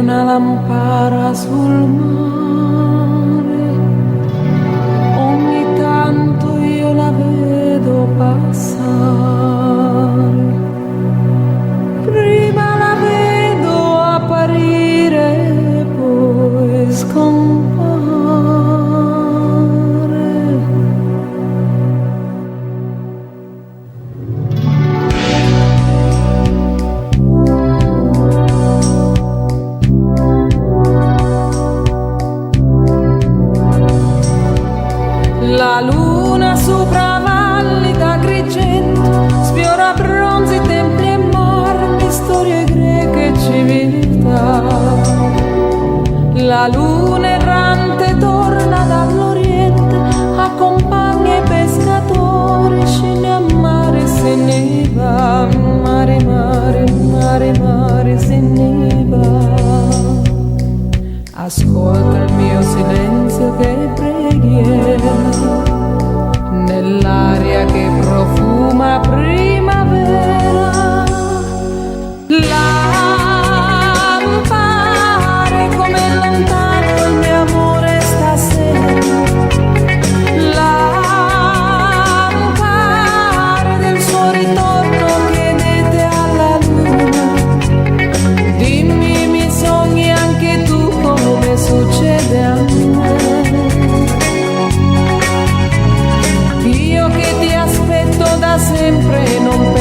una lampada sul mare, ogni tanto io la vedo passare, prima la vedo apparire, poi scompare. La luna sopra valli d'Agrigento sfiora bronzi, templi e marmi, storie greche e civiltà. La luna errante torna dall'Oriente, accompagna i pescatori, scende a mare, se ne va, mare, mare, mare, mare, se ne va. Ascolta il mio silenzio che è preghiera, nell'aria che profuma primavera. Lampare come lontano il mio amore stasera, lampare del suo ritorno chiedete alla luna, dimmi mi sogni anche tu come succede a me. Io che ti aspetto da sempre non